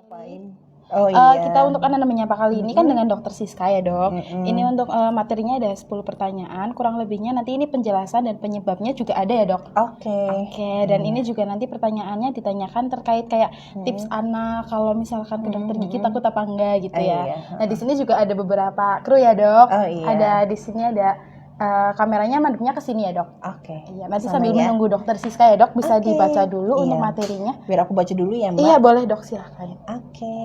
Ngapain? Oh iya. Kita untuk anak menyapa kali ini kan dengan Dokter Siska ya dok. Ini untuk materinya ada 10 pertanyaan, kurang lebihnya nanti ini penjelasan dan penyebabnya juga ada ya dok. Oke. Dan ini juga nanti pertanyaannya ditanyakan terkait kayak tips anak kalau misalkan ke dokter gigi takut apa enggak gitu ya. Iya. Nah di sini juga ada beberapa kru ya dok. Oh, iya. Ada di sini ada kameranya madepnya ke sini ya dok. Oke. Iya, nanti Sama sambil ya. menunggu Dokter Siska ya dok, bisa Oke. dibaca dulu untuk Iya. materinya. Biar aku baca dulu ya, Mbak. Iya boleh dok, silakan. Oke.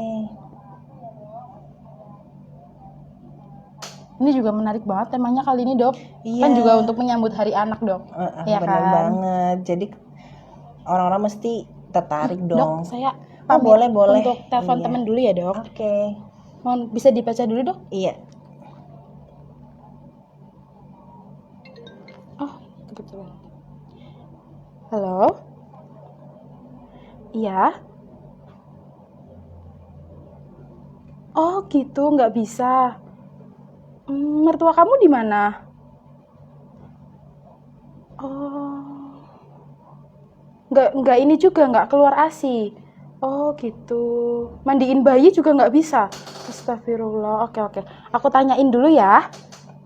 Ini juga menarik banget temanya kali ini dok. Iya. Kan juga untuk menyambut Hari Anak dok. Iya Benar kan? banget. Jadi orang-orang mesti tertarik dong. Dok, saya Oh, pamit boleh. untuk telepon Iya. teman dulu ya dok. Oke. Mohon bisa dibaca dulu dok. Iya. Oh kebetulan. Halo. Iya. Oh gitu, nggak bisa. Mertua kamu di mana? Oh, nggak ini juga nggak keluar ASI. Oh gitu. Mandiin bayi juga nggak bisa. Astagfirullah. Oke. Aku tanyain dulu ya.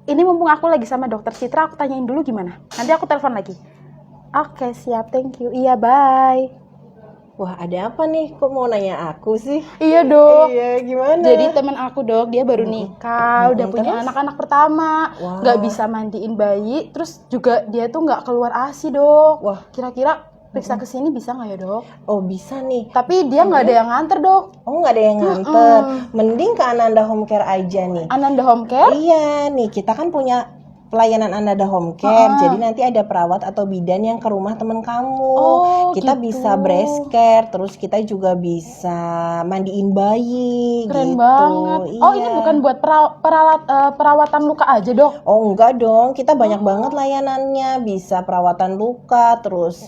Ini mumpung aku lagi sama Dokter Citra, aku tanyain dulu gimana. Nanti aku telepon lagi. Oke, siap. Thank you. Iya, bye. Wah, ada apa nih? Kok mau nanya aku sih? Iya, Dok. Iya, gimana? Jadi teman aku dok, dia baru nikah, udah punya terus? anak-anak pertama, Wah. nggak bisa mandiin bayi, terus juga dia tuh nggak keluar ASI dok. Wah. Kira-kira periksa kesini bisa nggak ya dok? Oh, bisa nih. Tapi dia nggak ada yang nganter dok. Oh, nggak ada yang nganter. Mending ke Ananda Home Care aja nih. Ananda Home Care? Iya, nih kita kan punya pelayanan Ananda Home Care. Jadi nanti ada perawat atau bidan yang ke rumah temen kamu. Oh, Kita gitu. bisa breast care, terus kita juga bisa mandiin bayi. Keren gitu. banget. Iya. Oh ini bukan buat perawatan luka aja dok? Oh enggak dong, kita banyak banget layanannya. Bisa perawatan luka, terus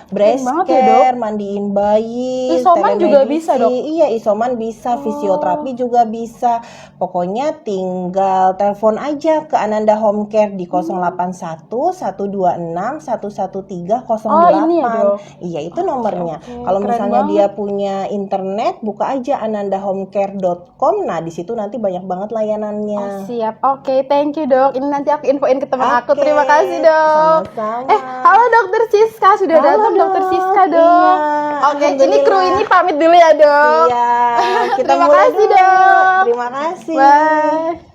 breast banget ya, care, mandiin bayi, Isoman juga telemedicine. bisa, Dok? Iya, isoman bisa, fisioterapi juga bisa. Pokoknya tinggal telepon aja ke Ananda Home Care di 081 126 113 08. Oh, ini ya, Dok? Iya, itu nomornya. Oke. Kalau Keren misalnya banget. dia punya internet, buka aja anandahomecare.com. Nah, di situ nanti banyak banget layanannya. Oh, siap. Oke, thank you dok. Ini nanti aku infoin ke teman aku. Oke, Terima kasih dok. sama-sama. Halo Dokter Siska, sudah Halo, datang Dok. Dokter Siska dok. Iya, Oke, ini alhamdulillah. kru ini pamit dulu ya dok. Iya, kita Terima mulai kasih, dulu. Dok. Terima kasih. Bye.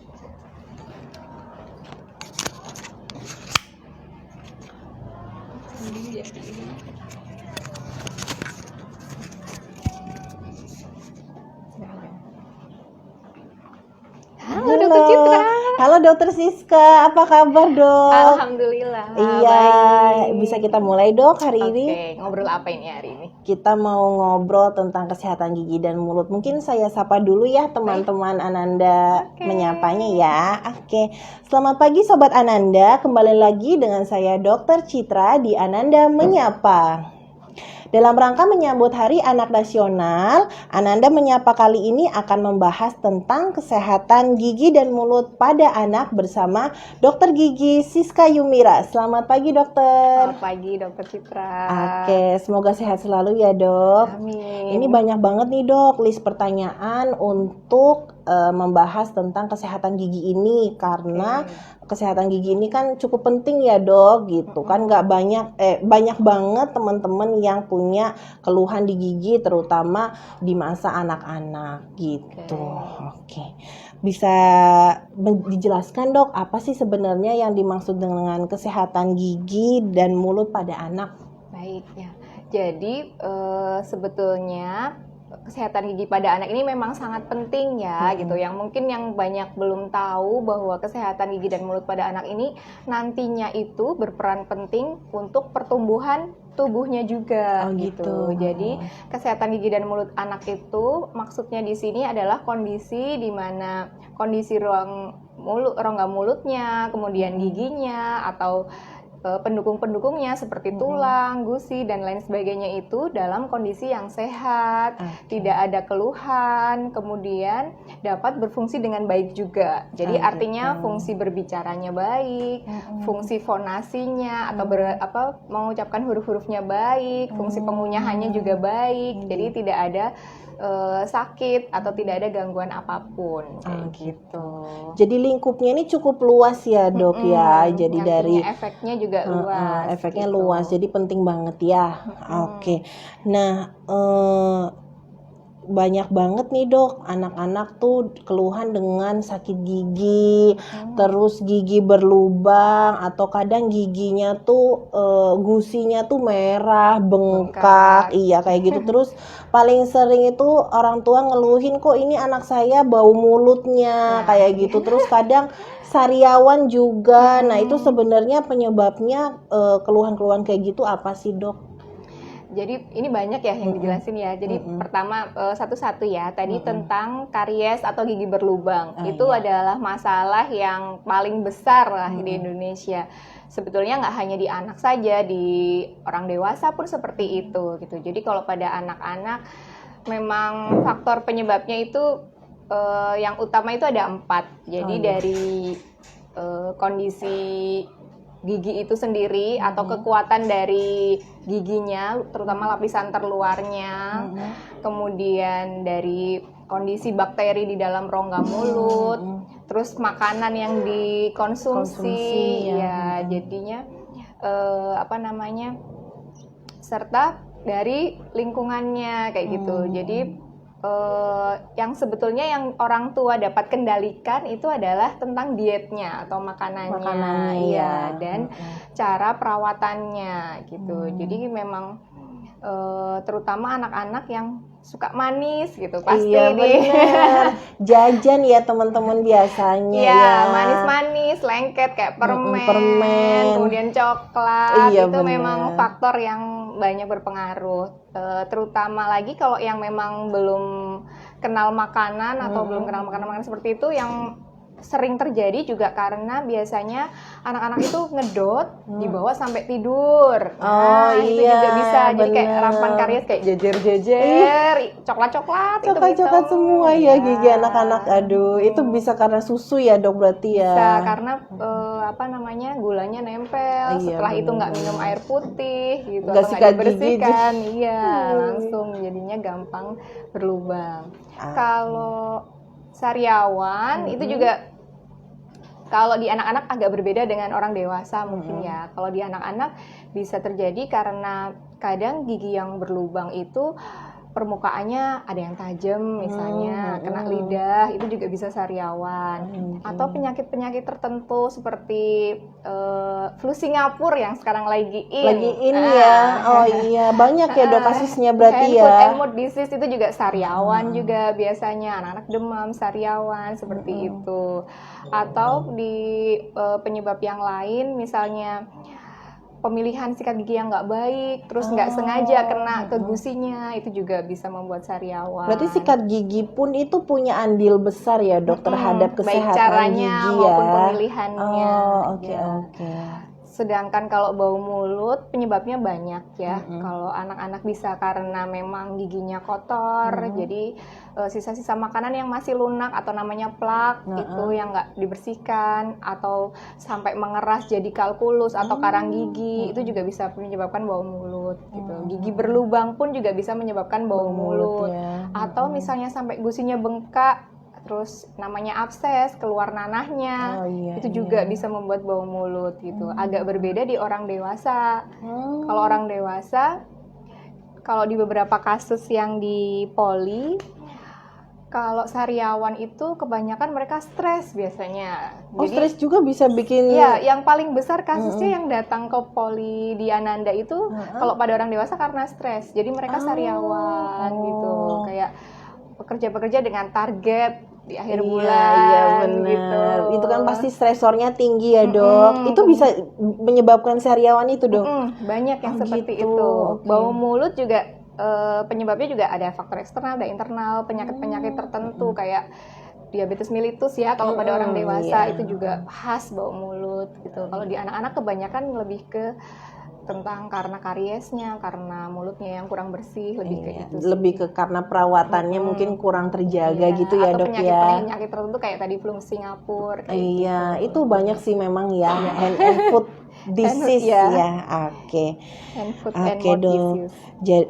Halo Dokter Citra. Halo Dokter Siska, apa kabar dok? Alhamdulillah. Iya, baik. bisa kita mulai dok hari ini? Oke, ngobrol apa ini hari ini? Kita mau ngobrol tentang kesehatan gigi dan mulut. Mungkin saya sapa dulu ya teman-teman Ananda menyapanya ya. Oke, selamat pagi Sobat Ananda. Kembali lagi dengan saya Dokter Citra di Ananda Menyapa. Dalam rangka menyambut Hari Anak Nasional, Ananda Menyapa kali ini akan membahas tentang kesehatan gigi dan mulut pada anak bersama Dokter Gigi Siska Yumira. Selamat pagi dokter. Selamat pagi Dokter Citra. Oke, semoga sehat selalu ya dok. Amin. Ini banyak banget nih dok list pertanyaan untuk membahas tentang kesehatan gigi ini karena kesehatan gigi ini kan cukup penting ya dok gitu kan, nggak banyak banget teman-teman yang punya keluhan di gigi terutama di masa anak-anak gitu. Oke. Bisa dijelaskan dok apa sih sebenarnya yang dimaksud dengan kesehatan gigi dan mulut pada anak? Baik ya. Jadi sebetulnya kesehatan gigi pada anak ini memang sangat penting ya gitu. Yang mungkin yang banyak belum tahu bahwa kesehatan gigi dan mulut pada anak ini nantinya itu berperan penting untuk pertumbuhan tubuhnya juga gitu. Jadi kesehatan gigi dan mulut anak itu maksudnya di sini adalah kondisi di mana kondisi rongga mulutnya, kemudian giginya atau pendukung-pendukungnya seperti tulang, gusi, dan lain sebagainya itu dalam kondisi yang sehat, tidak ada keluhan, kemudian dapat berfungsi dengan baik juga. Jadi artinya fungsi berbicaranya baik, fungsi fonasinya atau mengucapkan huruf-hurufnya baik, fungsi pengunyahannya juga baik. Jadi tidak ada sakit atau tidak ada gangguan apapun kayak gitu. Jadi lingkupnya ini cukup luas ya dok ya. Jadi Nantinya dari efeknya juga luas. efeknya gitu. luas. Jadi penting banget ya. Oke. Nah, banyak banget nih dok, anak-anak tuh keluhan dengan sakit gigi, terus gigi berlubang, atau kadang giginya tuh gusinya tuh merah, bengkak, iya kayak gitu. Terus paling sering itu orang tua ngeluhin kok ini anak saya bau mulutnya kayak gitu. Terus kadang sariawan juga. Nah itu sebenarnya penyebabnya keluhan-keluhan kayak gitu apa sih dok? Jadi ini banyak ya yang dijelasin ya. Jadi pertama satu-satu ya. Tadi tentang karies atau gigi berlubang. Itu adalah masalah yang paling besar lah di Indonesia. Sebetulnya nggak hanya di anak saja, di orang dewasa pun seperti itu gitu. Jadi kalau pada anak-anak memang faktor penyebabnya itu yang utama itu ada 4. Jadi dari kondisi gigi itu sendiri atau kekuatan dari giginya, terutama lapisan terluarnya, kemudian dari kondisi bakteri di dalam rongga mulut, terus makanan yang dikonsumsi, ya jadinya serta dari lingkungannya kayak gitu. Jadi yang sebetulnya yang orang tua dapat kendalikan itu adalah tentang dietnya atau makanannya, iya, dan cara perawatannya gitu. Jadi memang terutama anak-anak yang suka manis gitu pasti iya, bener. Jajan ya teman-teman biasanya ya manis-manis, lengket kayak permen, kemudian coklat, iya, itu bener. memang faktor yang banyak berpengaruh. Terutama lagi kalau yang memang belum kenal makanan atau belum kenal makanan-makanan seperti itu, yang sering terjadi juga karena biasanya anak-anak itu ngedot dibawa sampai tidur. Nah, itu juga bisa jadi kayak rampan karies kayak jejer-jejer, coklat-coklat itu coklat-coklat gitu. semua ya gigi anak-anak. Aduh, itu bisa karena susu ya dok berarti ya. Bisa karena gulanya nempel. Setelah itu nggak minum air putih gitu, Nggak atau sikat nggak dibersihkan, gigi. iya langsung jadinya gampang berlubang. Kalau sariawan itu juga kalau di anak-anak agak berbeda dengan orang dewasa mungkin ya. Kalau di anak-anak bisa terjadi karena kadang gigi yang berlubang itu permukaannya ada yang tajam misalnya, kena lidah, itu juga bisa sariawan. Atau penyakit-penyakit tertentu seperti flu Singapura yang sekarang lagi in. Ya. Oh iya, banyak ya dok kasusnya berarti ya. Hand foot disease itu juga sariawan juga biasanya, anak-anak demam sariawan seperti itu. Atau di penyebab yang lain misalnya pemilihan sikat gigi yang nggak baik, terus nggak sengaja kena ke gusinya, itu juga bisa membuat sariawan. Berarti sikat gigi pun itu punya andil besar ya dok terhadap kesehatan baik caranya gigi ya. maupun pemilihannya. Oke. Sedangkan kalau bau mulut penyebabnya banyak ya. Kalau anak-anak bisa karena memang giginya kotor, jadi sisa-sisa makanan yang masih lunak atau namanya plak itu yang nggak dibersihkan, atau sampai mengeras jadi kalkulus atau karang gigi, itu juga bisa menyebabkan bau mulut gitu. Gigi berlubang pun juga bisa menyebabkan bau mulut. Ya. Atau misalnya sampai gusinya bengkak, terus namanya abses, keluar nanahnya, itu juga bisa membuat bau mulut gitu. Agak berbeda di orang dewasa. Kalau orang dewasa, kalau di beberapa kasus yang di poli, kalau sariawan itu kebanyakan mereka stres biasanya. Jadi, stres juga bisa bikin. Iya, yang paling besar kasusnya yang datang ke poli di Ananda itu kalau pada orang dewasa karena stres. Jadi mereka sariawan gitu, kayak pekerja-pekerja dengan target di akhir bulan. Iya benar. Gitu. Itu kan pasti stresornya tinggi ya dok. Itu bisa menyebabkan sariawan itu dok. Banyak yang seperti gitu. itu. Bau mulut juga penyebabnya juga ada faktor eksternal, ada internal, penyakit-penyakit tertentu kayak diabetes mellitus ya. Kalau pada orang dewasa itu juga khas bau mulut gitu. Kalau di anak-anak kebanyakan lebih ke tentang karena kariesnya, karena mulutnya yang kurang bersih, lebih ke itu sih. Lebih ke karena perawatannya mungkin kurang terjaga gitu ya atau dok ya. penyakit tertentu kayak tadi flu Singapura kayak Iya, itu banyak sih memang ya hand and foot disease ya. ya. Oke. Hand, foot, and Oke, mouth Dok. disease.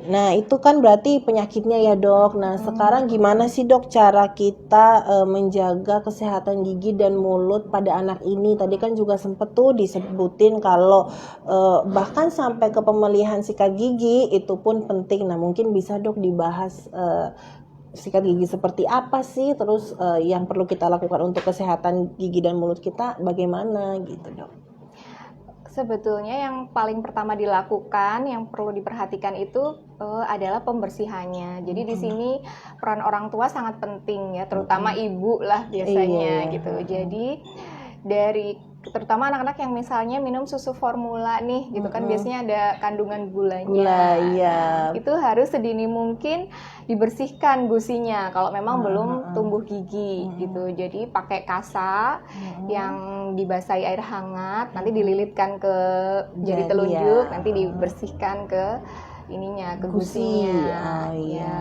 Nah, itu kan berarti penyakitnya ya, Dok. Nah, sekarang gimana sih, Dok, cara kita menjaga kesehatan gigi dan mulut pada anak ini? Tadi kan juga sempet tuh disebutin kalau bahkan sampai ke pemilihan sikat gigi itu pun penting. Nah, mungkin bisa, Dok, dibahas sikat gigi seperti apa sih? Terus yang perlu kita lakukan untuk kesehatan gigi dan mulut kita bagaimana gitu, Dok? Sebetulnya yang paling pertama dilakukan, yang perlu diperhatikan itu adalah pembersihannya. Jadi di sini peran orang tua sangat penting ya, terutama ibu lah biasanya Iya. gitu. Jadi terutama anak-anak yang misalnya minum susu formula nih gitu kan, biasanya ada kandungan gulanya. Gula, iya. Itu harus sedini mungkin dibersihkan gusinya kalau memang belum tumbuh gigi gitu. Jadi pakai kasa yang dibasahi air hangat, nanti dililitkan ke jari Jari, telunjuk, ya. nanti dibersihkan ke ininya, ke Gusi. gusinya. Oh, iya. Ya.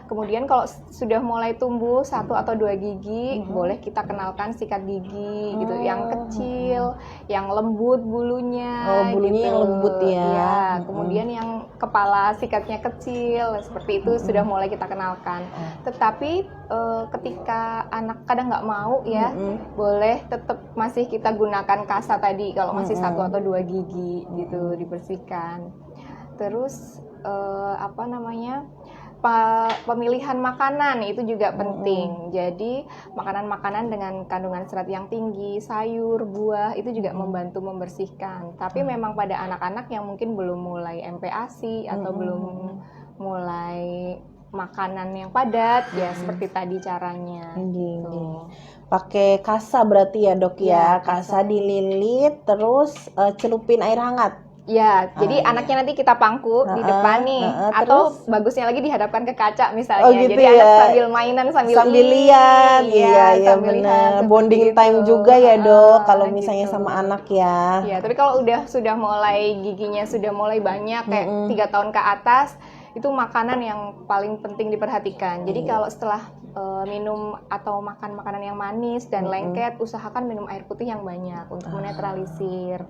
Kemudian kalau sudah mulai tumbuh 1 atau 2 gigi, boleh kita kenalkan sikat gigi gitu, yang kecil, yang lembut bulunya. Oh, bulunya gitu. yang lembut ya. Iya, kemudian yang kepala sikatnya kecil, seperti itu sudah mulai kita kenalkan. Tetapi ketika anak kadang nggak mau ya, boleh tetap masih kita gunakan kasa tadi kalau masih 1 atau 2 gigi gitu, dibersihkan. Terus pemilihan makanan itu juga penting. Jadi makanan-makanan dengan kandungan serat yang tinggi, sayur, buah itu juga membantu membersihkan. Tapi memang pada anak-anak yang mungkin belum mulai MPASI atau belum mulai makanan yang padat, ya seperti tadi caranya. Gitu. Pakai kasa berarti ya, Dok ya. Ya, Kasa dililit terus celupin air hangat. Ya, jadi anaknya nanti kita pangku di depan nih, atau terus? bagusnya lagi dihadapkan ke kaca misalnya. Oh, gitu jadi ya. anak sambil mainan sambil lihat, iya sambil benar. lihat, Bonding seperti time itu. juga ya, Dok, kalau misalnya Gitu. sama anak ya. Ya, tapi kalau sudah mulai giginya sudah mulai banyak kayak 3 tahun ke atas, itu makanan yang paling penting diperhatikan. Jadi kalau setelah minum atau makan makanan yang manis dan lengket, usahakan minum air putih yang banyak untuk menetralisir.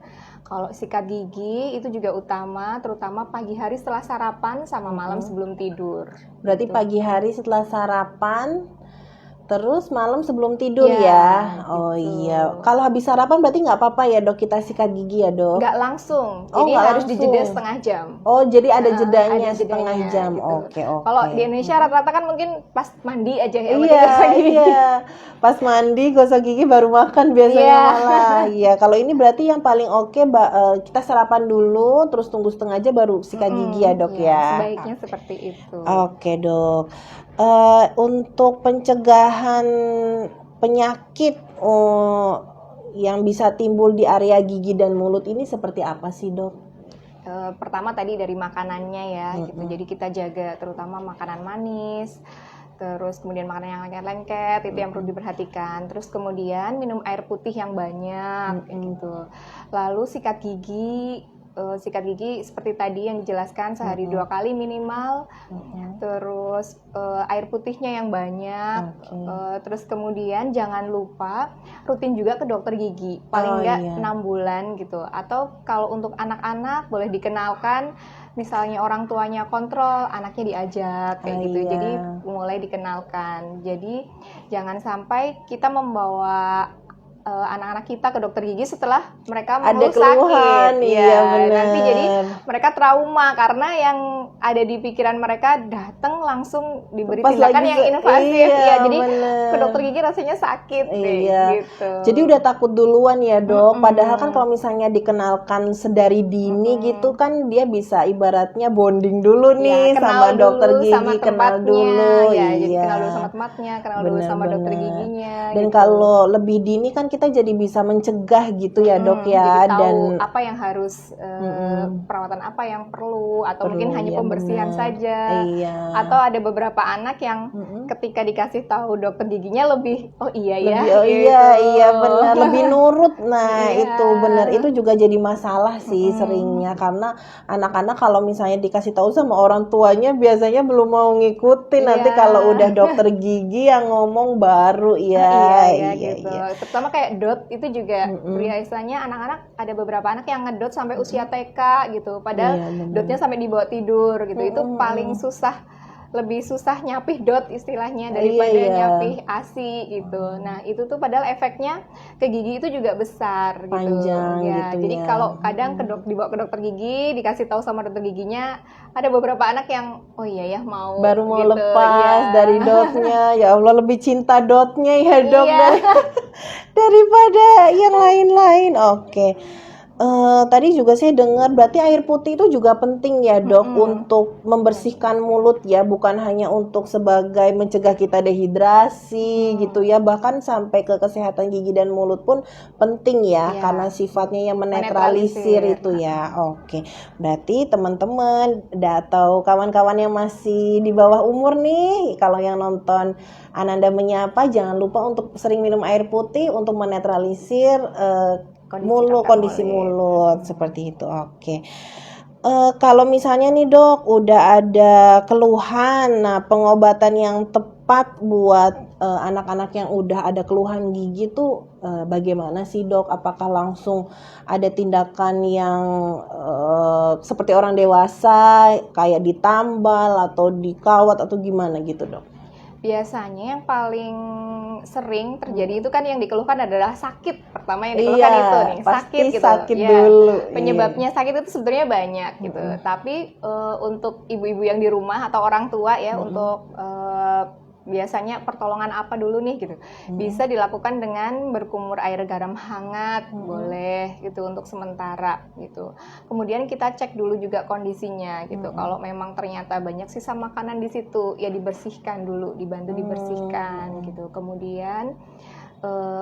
Kalau sikat gigi itu juga utama, terutama pagi hari setelah sarapan sama malam sebelum tidur. Berarti Gitu. pagi hari setelah sarapan, terus malam sebelum tidur Ya, ya. Oh gitu. iya. Kalau habis sarapan berarti nggak apa-apa ya, Dok, kita sikat gigi ya, Dok? Nggak langsung, Oh, jadi nggak harus langsung. dijeda setengah jam. Oh, jadi ada Nah, jedanya ada setengah jedanya, jam. gitu. Oke. Kalau di Indonesia rata-rata kan mungkin pas mandi aja ya, Iya, iya. Pas mandi gosok gigi baru makan biasanya Iya. malah. Iya, kalau ini berarti yang paling oke kita sarapan dulu terus tunggu setengah jam baru sikat gigi ya, Dok ya. Sebaiknya seperti itu. Oke, Dok. Untuk pencegahan penyakit yang bisa timbul di area gigi dan mulut ini seperti apa sih, Dok? Pertama tadi dari makanannya ya, gitu. Jadi kita jaga terutama makanan manis, terus kemudian makanan yang lengket-lengket itu yang perlu diperhatikan. Terus kemudian minum air putih yang banyak, gitu. Lalu sikat gigi seperti tadi yang dijelaskan sehari 2 kali minimal. Terus air putihnya yang banyak. Terus kemudian jangan lupa rutin juga ke dokter gigi paling nggak 6 bulan gitu. Atau kalau untuk anak-anak boleh dikenalkan, misalnya orang tuanya kontrol, anaknya diajak kayak gitu. Iya. Jadi mulai dikenalkan. Jadi jangan sampai kita membawa anak-anak kita ke dokter gigi setelah mereka Ada mengeluh keluhan, sakit. iya, benar. Nanti jadi mereka trauma karena yang ada di pikiran mereka datang langsung diberi Pas tindakan lagi yang invasif. iya, Ya, jadi benar. ke dokter gigi rasanya sakit deh, Iya. gitu. Jadi udah takut duluan ya, Dok. Padahal kan kalau misalnya dikenalkan sedari dini gitu kan dia bisa ibaratnya bonding dulu nih Ya, sama kenal dokter dulu gigi, sama kenal tempatnya. dulu. Ya, Iya. jadi kenal dulu sama tempatnya, kenal dulu sama dokter Benar-benar. giginya. Dan gitu. kalau lebih dini kan kita jadi bisa mencegah gitu ya, Dok ya. Jadi tahu Dan apa yang harus perawatan apa yang perlu, atau mungkin hanya iya, pembersihan benar. saja. Iya. Atau ada beberapa anak yang ketika dikasih tahu dokter giginya lebih iya ya. Lebih, oh gitu. iya benar, lebih nurut. Nah, Iya. itu benar, itu juga jadi masalah sih seringnya karena anak-anak kalau misalnya dikasih tahu sama orang tuanya biasanya belum mau ngikutin. Nanti Iya. kalau udah dokter gigi yang ngomong baru ya. Iya gitu. Terutama kayak kayak dot itu juga biasanya anak-anak ada beberapa anak yang ngedot sampai usia TK gitu. Padahal Iya, benar. dotnya sampai dibawa tidur gitu. Itu paling susah, lebih susah nyapih dot istilahnya daripada Iya. nyapih ASI gitu. Nah, itu tuh padahal efeknya ke gigi itu juga besar gitu. Panjang Ya, gitu jadi ya. kalau kadang dibawa ke dokter gigi, dikasih tahu sama dokter giginya, ada beberapa anak yang oh iya ya mau Baru mau gitu, lepas ya. dari dotnya, ya Allah lebih cinta dotnya ya dok Iya. daripada yang lain-lain. Oke. Tadi juga saya dengar berarti air putih itu juga penting ya dok untuk membersihkan mulut ya, bukan hanya untuk sebagai mencegah kita dehidrasi gitu ya, bahkan sampai ke kesehatan gigi dan mulut pun penting ya, Iya. karena sifatnya yang menetralisir Menetralisir. itu ya. Oke, berarti teman-teman atau kawan-kawan yang masih di bawah umur nih, kalau yang nonton Ananda Menyapa, jangan lupa untuk sering minum air putih untuk menetralisir kondisi mulut seperti itu. Oke. Kalau misalnya nih dok, udah ada keluhan, nah pengobatan yang tepat buat anak-anak yang udah ada keluhan gigi tuh bagaimana sih dok? Apakah langsung ada tindakan yang seperti orang dewasa, kayak ditambal atau dikawat atau gimana gitu dok? Biasanya yang paling sering terjadi itu kan yang dikeluhkan adalah sakit. Pertama yang dikeluhkan itu nih, pasti sakit gitu. sakit Ya, dulu. penyebabnya sakit itu sebenarnya banyak gitu. Tapi untuk ibu-ibu yang di rumah atau orang tua ya, untuk biasanya pertolongan apa dulu nih gitu. Bisa dilakukan dengan berkumur air garam hangat, boleh gitu untuk sementara gitu. Kemudian kita cek dulu juga kondisinya gitu. Kalau memang ternyata banyak sisa makanan di situ, ya dibersihkan dulu, dibantu dibersihkan gitu. Kemudian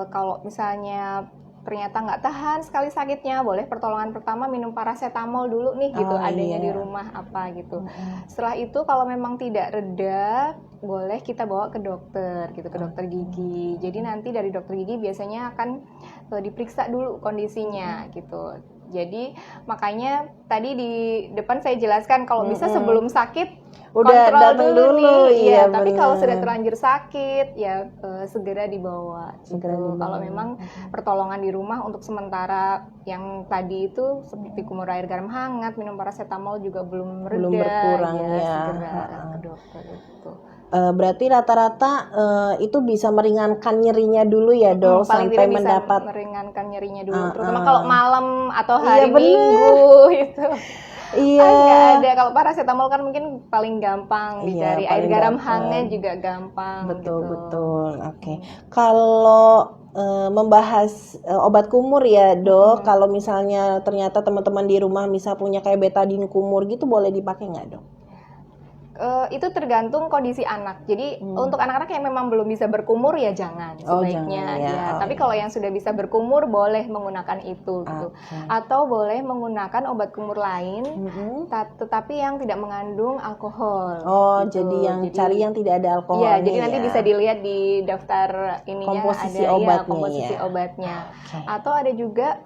kalau misalnya ternyata nggak tahan sekali sakitnya, boleh pertolongan pertama minum paracetamol dulu nih gitu, adanya di rumah apa gitu. Setelah itu kalau memang tidak reda, boleh kita bawa ke dokter gitu, ke dokter gigi. Jadi nanti dari dokter gigi biasanya akan diperiksa dulu kondisinya gitu. Jadi makanya tadi di depan saya jelaskan kalau bisa sebelum sakit udah kontrol datang dulu nih. iya, Tapi kalau bener. sudah terlanjur sakit ya segera dibawa Segera gitu. dibawa. Kalau memang pertolongan di rumah untuk sementara yang tadi itu seperti kumur air garam hangat, minum paracetamol juga belum reda, berkurang ya. segera ke dokter itu. Berarti rata-rata itu bisa meringankan nyerinya dulu ya dok, Paling sampai tidak bisa mendapat meringankan nyerinya dulu, terutama kalau malam atau hari Iya, bener. Minggu itu. iya. Nggak ada. Kalau paracetamol kan mungkin paling gampang Iya, dicari. Air paling garam gampang. hangat juga gampang Betul gitu. betul. Oke. Kalau membahas obat kumur ya dok, kalau misalnya ternyata teman-teman di rumah misal punya kayak betadine kumur gitu, boleh dipakai nggak dok? Itu tergantung kondisi anak. Jadi untuk anak-anak yang memang belum bisa berkumur ya jangan sebaiknya jangan ya. ya. Tapi kalau yang sudah bisa berkumur boleh menggunakan itu gitu. Atau boleh menggunakan obat kumur lain tetapi yang tidak mengandung alkohol. Gitu. Jadi yang cari yang tidak ada alkoholnya. Iya, jadi nanti bisa dilihat di daftar ininya Komposisi ada obatnya, ya komposisi ya. obatnya. Atau ada juga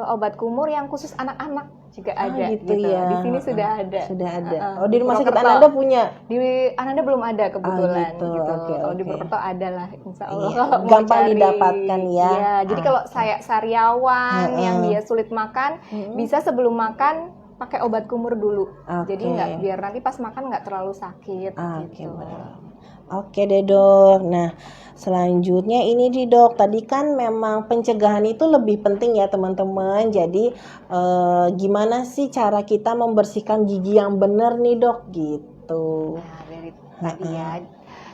obat kumur yang khusus anak-anak juga ada gitu ya. Di sini sudah ada. Sudah ada. Di rumah sakit Purwokerto. Ananda punya. Di Ananda belum ada kebetulan gitu. gitu. Oke, Kalau di oke. Purwokerto ada lah, insya Allah. Iya, Kalau mau gampang cari. didapatkan ya. Iya, jadi kalau saya sariawan yang dia sulit makan, bisa sebelum makan pakai obat kumur dulu. Jadi nggak, biar nanti pas makan nggak terlalu sakit. Gitu. Oke deh dok. Nah selanjutnya ini nih dok, tadi kan memang pencegahan itu lebih penting ya teman-teman. Jadi gimana sih cara kita membersihkan gigi yang benar nih dok gitu. Nah dari tadi ya,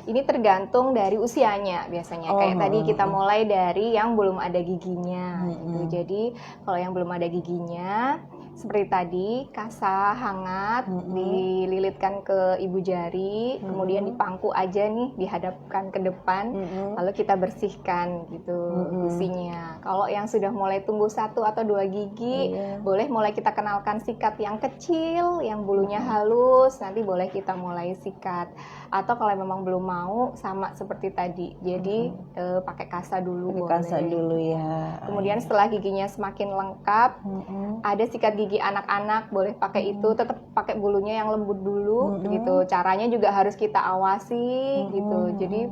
ini tergantung dari usianya biasanya. Kayak tadi kita mulai dari yang belum ada giginya gitu. Jadi kalau yang belum ada giginya, seperti tadi, kasa hangat dililitkan ke ibu jari, kemudian dipangku aja nih, dihadapkan ke depan, lalu kita bersihkan gitu gusinya. Kalau yang sudah mulai tumbuh 1 atau 2 gigi, boleh mulai kita kenalkan sikat yang kecil, yang bulunya halus, nanti boleh kita mulai sikat. Atau kalau memang belum mau, sama seperti tadi, jadi pakai kasa dulu. Kasa dulu ya. Kemudian setelah giginya semakin lengkap, ada sikat gigi anak-anak, boleh pakai itu, tetap pakai bulunya yang lembut dulu gitu. Caranya juga harus kita awasi gitu. Jadi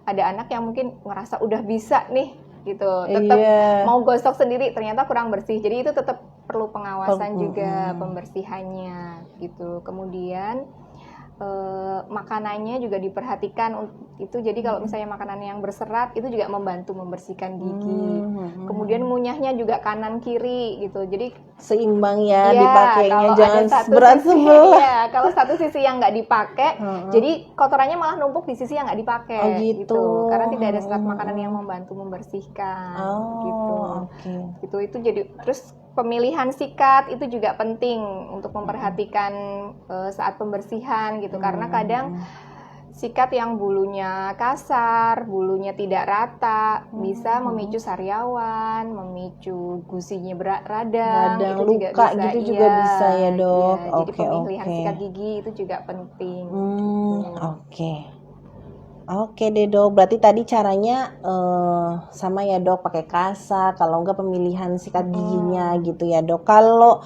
ada anak yang mungkin ngerasa udah bisa nih gitu. Tetap Iya. mau gosok sendiri ternyata kurang bersih. Jadi itu tetap perlu pengawasan Pem- juga, pembersihannya gitu. Kemudian makanannya juga diperhatikan itu. Jadi kalau misalnya makanan yang berserat itu juga membantu membersihkan gigi. Kemudian ngunyahnya juga kanan kiri gitu. Jadi Seimbang ya iya, dipakainya, kalau jangan ada satu berat sisi, sebelah. iya, kalau satu sisi yang nggak dipakai, jadi kotorannya malah numpuk di sisi yang nggak dipakai, Oh, gitu. Karena tidak ada serat makanan yang membantu membersihkan, gitu. Oke. Itu jadi terus pemilihan sikat itu juga penting untuk memperhatikan saat pembersihan gitu, karena kadang sikat yang bulunya kasar, bulunya tidak rata, bisa memicu sariawan, memicu gusinya radang, Radang, itu juga luka bisa, gitu juga bisa ya, Dok. iya. Jadi Oke, pemilihan oke. sikat gigi itu juga penting. Oke. Oke deh, Dok. Berarti tadi caranya sama ya, Dok, pakai kasa, kalau enggak pemilihan sikat giginya gitu ya, Dok. Kalau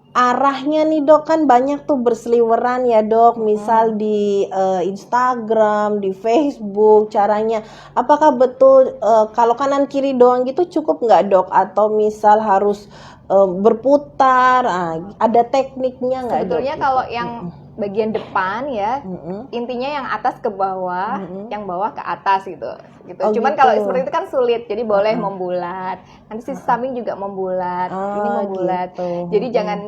arahnya nih, Dok, kan banyak tuh berseliweran ya, Dok, misal di Instagram, di Facebook, caranya apakah betul kalau kanan kiri doang gitu cukup nggak, Dok, atau misal harus berputar, ada tekniknya nggak, Dok? Sebetulnya kalau yang bagian depan ya, intinya yang atas ke bawah, yang bawah ke atas gitu. Oh, Cuman gitu. kalau seperti itu kan sulit, jadi boleh membulat. Nanti sisi samping juga membulat, ini membulat. Gitu. Jadi jangan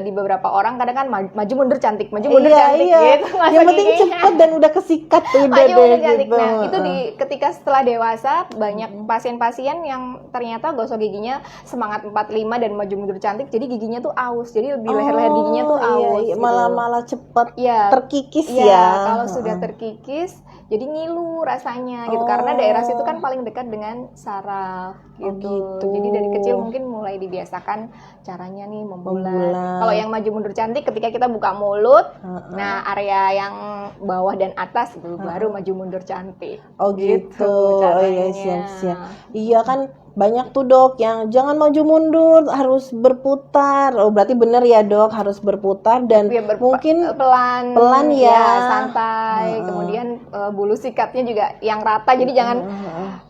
di beberapa orang kadang kan maju mundur cantik, maju mundur Iya, cantik iya. gitu. masa Yang penting giginya. cepet dan udah kesikat tuh, udah Maju deh mundur cantik. gitu. Nah, itu ketika setelah dewasa banyak pasien-pasien yang ternyata gosok giginya semangat 45 dan maju mundur cantik, jadi giginya tuh aus. Jadi lebih leher-leher giginya tuh aus. Iya. Gitu. Malah cepet Iya, terkikis iya, ya. kalau sudah terkikis jadi ngilu rasanya gitu, karena daerah situ kan paling dekat dengan saraf gitu. gitu. Jadi dari kecil mungkin mulai dibiasakan caranya nih membulat. Membulat. Kalau yang maju mundur cantik ketika kita buka mulut, nah area yang bawah dan atas itu baru maju mundur cantik. Oh gitu. Oh iya, caranya. siap-siap. Iya kan banyak tuh, Dok, yang jangan maju mundur, harus berputar. Oh, berarti bener ya, Dok, harus berputar dan Ya, mungkin pelan ya. Santai. Kemudian bulu sikatnya juga yang rata, jadi jangan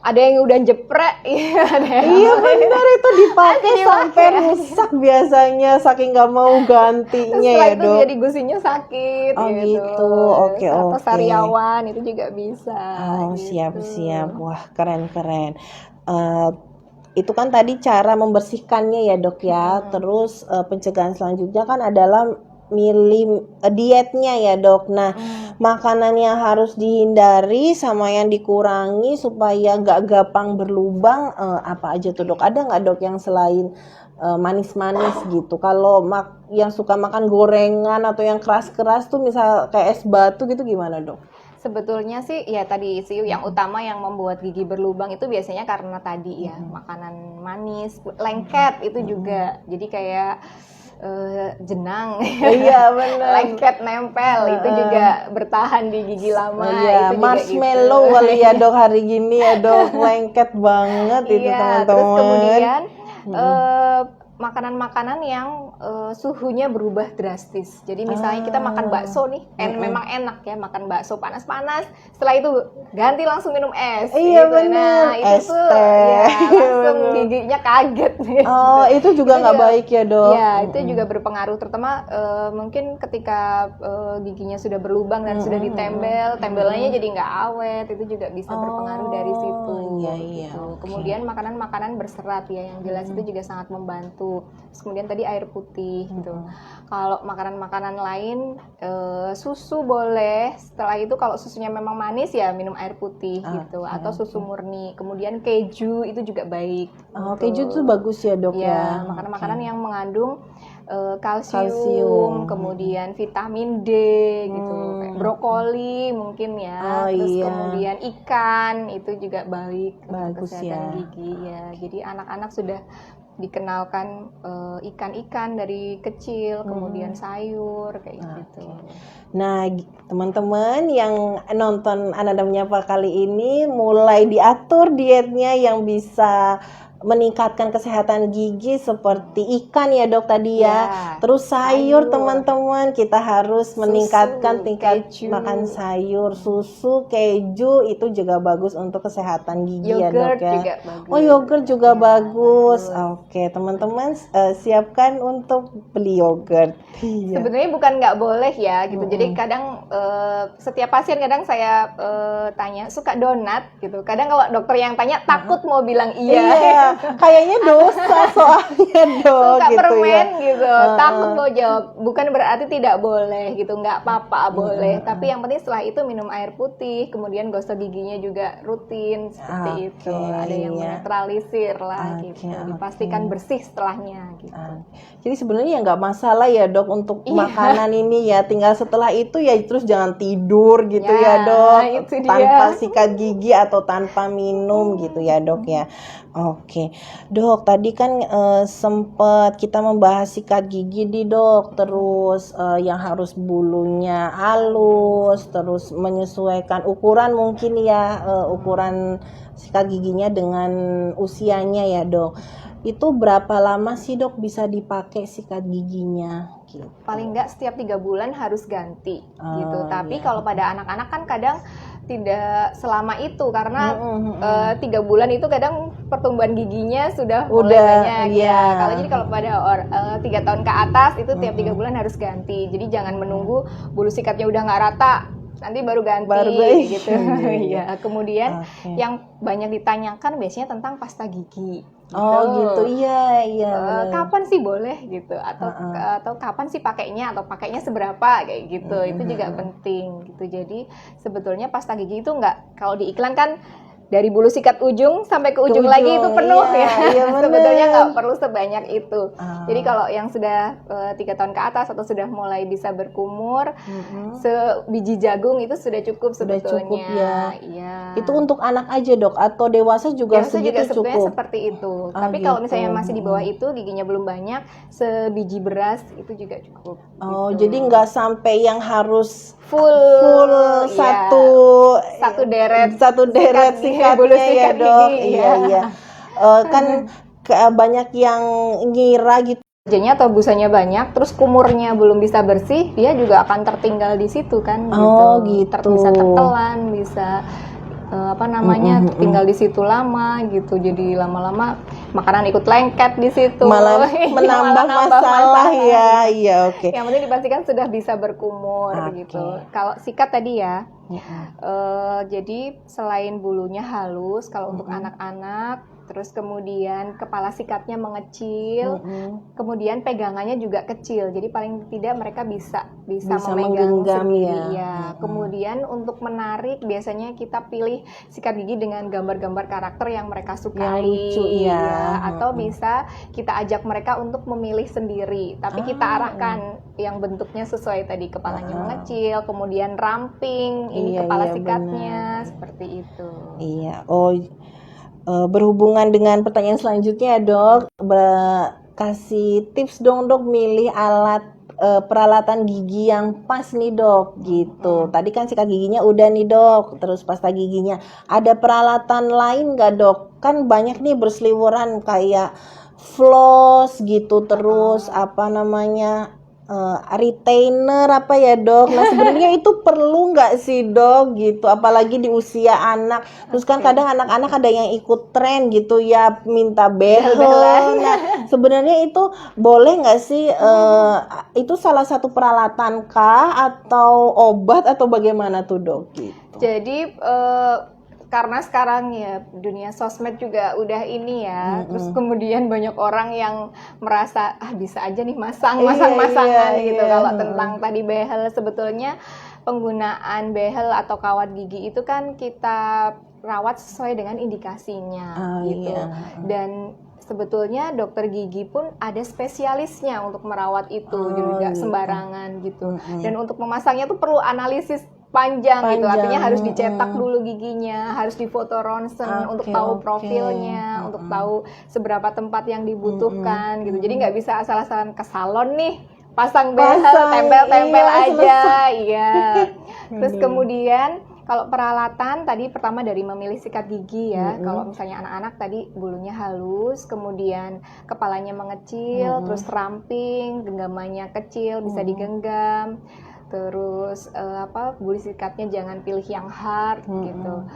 ada yang udah jeprek. Iya benar, itu dipakai sampai rusak biasanya saking nggak mau gantinya Setelah ya, itu Dok. jadi gusinya sakit Oh, gitu. Oke, atau oke. sariawan itu juga bisa. Oh, gitu. siap-siap. Wah, keren-keren. Itu kan tadi cara membersihkannya ya, Dok ya. Terus pencegahan selanjutnya kan adalah milih dietnya ya, Dok. Nah, makanan yang harus dihindari sama yang dikurangi supaya nggak gampang berlubang apa aja tuh, Dok? Ada nggak, Dok, yang selain manis-manis gitu? Kalau yang suka makan gorengan atau yang keras-keras tuh misal kayak es batu gitu gimana, Dok? Sebetulnya sih ya tadi sih yang utama yang membuat gigi berlubang itu biasanya karena tadi ya makanan manis, lengket itu juga. Jadi kayak jenang, Iya benar. lengket nempel itu juga bertahan di gigi lama. Iya, itu marshmallow juga gitu. kali ya, Dok, hari gini ya, Dok, lengket banget itu Iya, teman-teman. terus kemudian makanan-makanan yang suhunya berubah drastis. Jadi misalnya kita makan bakso nih, memang enak ya makan bakso panas-panas. Setelah itu ganti langsung minum es. Iya, gitu. bener. Nah, itu Es tuh teh. ya, langsung Bener. giginya kaget. Gitu. Oh, itu juga nggak baik ya, Dok? Iya, itu juga berpengaruh. Terutama mungkin ketika giginya sudah berlubang dan sudah ditempel, tembelannya jadi nggak awet. Itu juga bisa berpengaruh dari situ. Iya, iya. Gitu. Oke. Kemudian makanan-makanan berserat ya, yang jelas itu juga sangat membantu. Terus kemudian tadi air putih gitu. Kalau makanan-makanan lain susu boleh. Setelah itu kalau susunya memang manis ya minum air putih gitu, atau susu murni. Kemudian keju itu juga baik. Oh, gitu. keju itu bagus ya, Dok ya. Ya, makanan-makanan yang mengandung Kalsium. kalsium, kemudian vitamin D gitu, kayak brokoli mungkin ya, terus iya. kemudian ikan itu juga baik untuk Bagus kesehatan ya. gigi ya. Jadi anak-anak sudah dikenalkan ikan-ikan dari kecil, kemudian sayur kayak gitu. Nah, teman-teman yang nonton Ananda Menyapa kali ini mulai diatur dietnya yang bisa meningkatkan kesehatan gigi seperti ikan ya dok tadi ya. Ya, Terus sayur sayur. teman-teman, kita harus meningkatkan tingkat keju. makan sayur, susu, keju itu juga bagus untuk kesehatan gigi ya dok Yogurt ya. juga bagus. Oh yogurt juga Ya, bagus. bagus. Oke teman-teman siapkan untuk beli yogurt. Iya. Sebenarnya bukan nggak boleh ya gitu. Jadi kadang setiap pasien kadang saya tanya suka donat gitu. Kadang kalau dokter yang tanya takut mau bilang iya. Iya, kayaknya dosa soalnya dok Suka gitu permen ya. gitu, takut mau jawab. Bukan berarti tidak boleh gitu, nggak apa-apa boleh. Tapi yang penting setelah itu minum air putih, kemudian gosok giginya juga rutin seperti itu. Ada yang iya. menetralisir lah Oke, gitu. Dipastikan bersih setelahnya gitu. Jadi sebenarnya nggak masalah ya dok untuk makanan ini ya, tinggal setelah itu ya terus jangan tidur gitu ya, Ya, dok, itu dia. tanpa sikat gigi atau tanpa minum gitu ya dok ya. Oke, dok tadi kan sempat kita membahas sikat gigi di dok, terus yang harus bulunya halus, terus menyesuaikan ukuran mungkin ya, ukuran sikat giginya dengan usianya ya dok. Itu berapa lama sih dok bisa dipakai sikat giginya? Gitu. Paling nggak setiap 3 bulan harus ganti gitu. Tapi Iya. kalau pada anak-anak kan kadang tidak selama itu karena 3 bulan itu kadang pertumbuhan giginya sudah mulai banyak iya. ya. Kalau pada 3 tahun ke atas itu tiap 3 bulan harus ganti. Jadi jangan menunggu bulu sikatnya udah nggak rata nanti baru ganti gitu. Ya. Kemudian yang banyak ditanyakan biasanya tentang pasta gigi. Gitu. Oh gitu, iya. Kapan sih boleh gitu atau kapan sih pakainya atau pakainya seberapa kayak gitu. Itu juga penting gitu. Jadi sebetulnya pasta gigi itu nggak, kalau di iklan kan dari bulu sikat ujung sampai ke ujung lagi itu penuh iya, sebetulnya nggak perlu sebanyak itu. Jadi kalau yang sudah 3 tahun ke atas atau sudah mulai bisa berkumur, sebiji jagung itu sudah cukup sebetulnya. Cukup ya. Iya. Itu untuk anak aja dok atau dewasa juga Dewasa segitu juga sebenarnya cukup? seperti itu. Tapi gitu. kalau misalnya masih di bawah itu, giginya belum banyak, sebiji beras itu juga cukup. Oh gitu. jadi nggak sampai yang harus full satu deret sikatnya bulu ya sikat dok. gigi, Iya. Kan banyak yang ngira gitu. Giginya atau busanya banyak, terus kumurnya belum bisa bersih, dia juga akan tertinggal di situ kan. Gitu. Bisa tertelan, bisa tinggal di situ lama gitu. Jadi lama-lama makanan ikut lengket di situ. Malah menambah masalah ya. Iya, oke. Yang penting dipastikan sudah bisa berkumur gitu. Kalau sikat tadi ya. Jadi selain bulunya halus kalau untuk anak-anak, terus kemudian kepala sikatnya mengecil, kemudian pegangannya juga kecil. Jadi paling tidak mereka bisa memegang sendiri ya. Kemudian untuk menarik biasanya kita pilih sikat gigi dengan gambar-gambar karakter yang mereka sukai. Yang lucu ya. Atau bisa kita ajak mereka untuk memilih sendiri. Tapi kita arahkan yang bentuknya sesuai tadi, kepalanya mengecil, kemudian ramping, ini kepala sikatnya seperti itu. Iya. Berhubungan dengan pertanyaan selanjutnya dok, kasih tips dong dok milih alat peralatan gigi yang pas nih dok gitu. Tadi kan sikat giginya udah nih dok, terus pasta giginya. Ada peralatan lain nggak dok? Kan banyak nih berseliweran kayak floss gitu, terus retainer apa ya dok. Nah sebenarnya itu perlu nggak sih dok gitu, apalagi di usia anak. Terus kan kadang anak-anak ada yang ikut tren gitu ya, minta behel. Nah sebenarnya itu boleh nggak sih, itu salah satu peralatan kah atau obat atau bagaimana tuh dok gitu? Jadi karena sekarang ya dunia sosmed juga udah ini ya, terus kemudian banyak orang yang merasa bisa aja nih masangan gitu. Kalau tentang tadi behel, sebetulnya penggunaan behel atau kawat gigi itu kan kita rawat sesuai dengan indikasinya gitu. Dan sebetulnya dokter gigi pun ada spesialisnya untuk merawat itu, juga sembarangan gitu. Dan untuk memasangnya tuh perlu analisis panjang gitu, artinya harus dicetak dulu giginya, harus difoto ronsen untuk tahu profilnya, untuk tahu seberapa tempat yang dibutuhkan gitu. Jadi nggak bisa asal-asalan ke salon nih, pasang behel, tempel-tempel aja, iya. Terus kemudian Kalau peralatan tadi pertama dari memilih sikat gigi ya. Mm-mm. Kalau misalnya anak-anak tadi bulunya halus, kemudian kepalanya mengecil, terus ramping, genggamannya kecil, bisa digenggam. Terus bulu sikatnya jangan pilih yang hard gitu.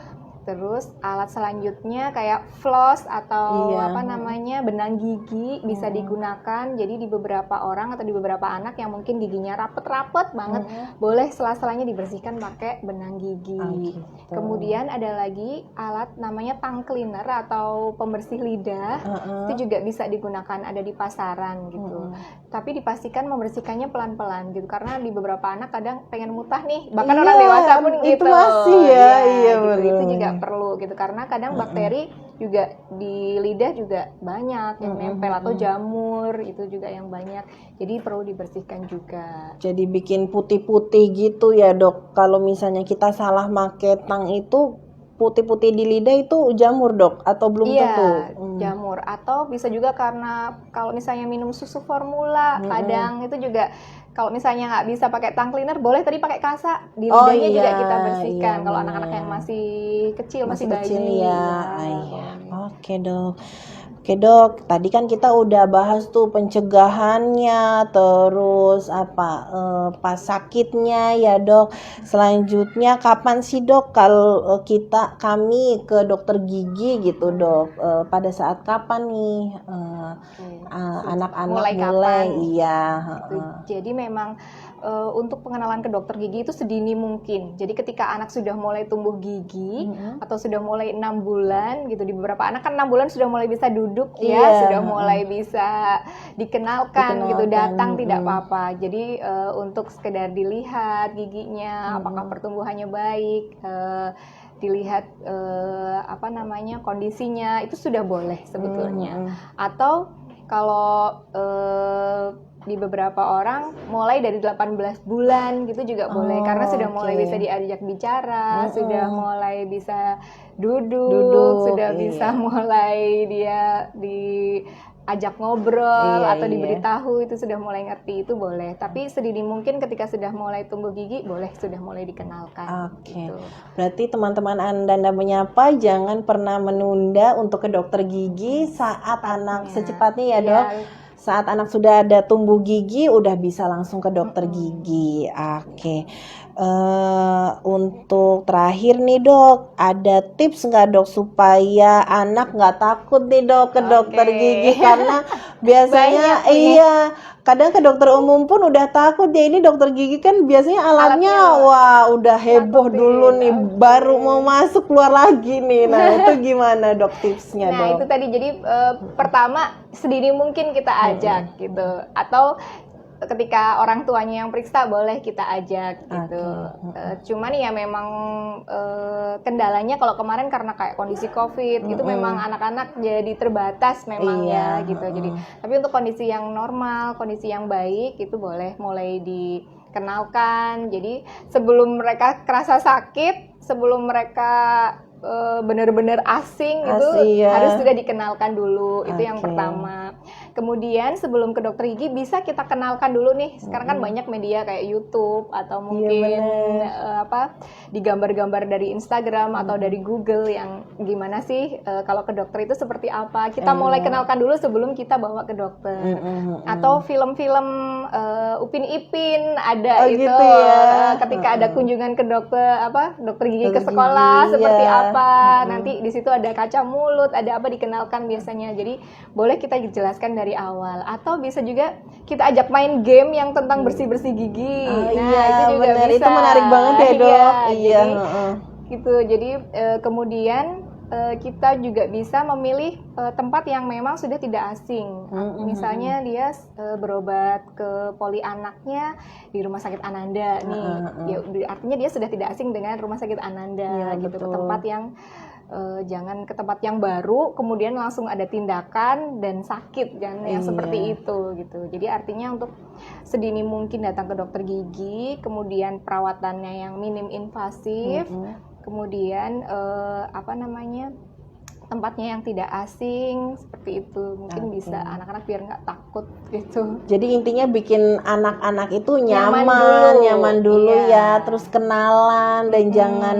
Terus alat selanjutnya kayak floss atau Iya. benang gigi bisa digunakan. Jadi di beberapa orang atau di beberapa anak yang mungkin giginya rapet-rapet banget, boleh sela-selanya dibersihkan pakai benang gigi. Gitu. Kemudian ada lagi alat namanya tongue cleaner atau pembersih lidah. Itu juga bisa digunakan, ada di pasaran gitu. Tapi dipastikan membersihkannya pelan-pelan gitu, karena di beberapa anak kadang pengen mutah nih, bahkan orang dewasa pun itu gitu. masih ya, iya gitu. bener. Itu juga perlu gitu, karena kadang bakteri juga di lidah juga banyak yang nempel, atau jamur itu juga yang banyak, jadi perlu dibersihkan juga. Jadi bikin putih-putih gitu ya dok. Kalau misalnya kita salah make tang itu putih-putih di lidah itu jamur dok atau belum tentu? Jamur, atau bisa juga karena kalau misalnya minum susu formula, kadang itu juga kalau misalnya nggak bisa pakai tongue cleaner, boleh tadi pakai kasa di lidahnya juga kita bersihkan. Kalau anak-anak yang masih kecil, masih bayi. Kecil ya. Oke dok. Oke dok, tadi kan kita udah bahas tuh pencegahannya, terus pas sakitnya ya dok. Selanjutnya kapan sih dok kalau kami ke dokter gigi gitu dok? Pada saat kapan nih anak-anak mulai? Iya. Jadi memang untuk pengenalan ke dokter gigi itu sedini mungkin. Jadi ketika anak sudah mulai tumbuh gigi atau sudah mulai 6 bulan gitu, di beberapa anak kan 6 bulan sudah mulai bisa duduk sudah mulai bisa dikenalkan gitu, datang tidak apa-apa. Jadi untuk sekedar dilihat giginya, apakah pertumbuhannya baik, dilihat kondisinya, itu sudah boleh sebetulnya. Atau kalau di beberapa orang mulai dari 18 bulan gitu juga boleh, karena sudah mulai bisa diajak bicara, sudah mulai bisa duduk sudah bisa mulai dia diajak ngobrol atau diberitahu, itu sudah mulai ngerti, itu boleh. Tapi sedini mungkin ketika sudah mulai tumbuh gigi, boleh sudah mulai dikenalkan. Oke. Gitu. Berarti teman-teman Anda menyapa jangan pernah menunda untuk ke dokter gigi saat anak secepatnya ya dok. Saat anak sudah ada tumbuh gigi, udah bisa langsung ke dokter gigi. Oke. Untuk terakhir nih dok, ada tips nggak dok supaya anak nggak takut nih dok ke dokter gigi? Karena biasanya kadang ke dokter umum pun udah takut ya. Ini dokter gigi kan biasanya alatnya wah udah heboh dulu nih, baru mau masuk keluar lagi nih. Nah itu gimana dok tipsnya dok? Nah itu tadi, jadi pertama sedini mungkin kita ajak gitu, atau ketika orang tuanya yang periksa boleh kita ajak gitu. Cuman ya memang kendalanya kalau kemarin karena kayak kondisi COVID itu memang anak-anak jadi terbatas memang gitu. Jadi tapi untuk kondisi yang normal, kondisi yang baik itu boleh mulai dikenalkan. Jadi sebelum mereka kerasa sakit, sebelum mereka benar-benar asing itu harus sudah dikenalkan dulu. Itu yang pertama. Kemudian sebelum ke dokter gigi bisa kita kenalkan dulu nih. Sekarang kan banyak media kayak YouTube atau mungkin di gambar-gambar dari Instagram atau dari Google yang gimana sih kalau ke dokter itu seperti apa. Kita mulai kenalkan dulu sebelum kita bawa ke dokter. Atau film-film Upin Ipin ada itu gitu ya. ketika ada kunjungan ke dokter gigi ke sekolah seperti apa. Nanti di situ ada kaca mulut, ada apa, dikenalkan biasanya. Jadi boleh kita jelaskan dari awal, atau bisa juga kita ajak main game yang tentang bersih-bersih gigi. Itu juga bisa. Itu menarik banget ya dok. Gitu. Jadi kemudian kita juga bisa memilih tempat yang memang sudah tidak asing. Misalnya dia berobat ke poli anaknya di Rumah Sakit Ananda nih. Artinya dia sudah tidak asing dengan Rumah Sakit Ananda gitu. Ke tempat yang jangan ke tempat yang baru kemudian langsung ada tindakan dan sakit, jangan yang seperti itu gitu. Jadi artinya untuk sedini mungkin datang ke dokter gigi, kemudian perawatannya yang minim invasif, kemudian tempatnya yang tidak asing seperti itu, mungkin Oke. bisa anak-anak biar nggak takut gitu. Jadi intinya bikin anak-anak itu Nyaman nyaman dulu. dulu Iya. ya, terus kenalan dan jangan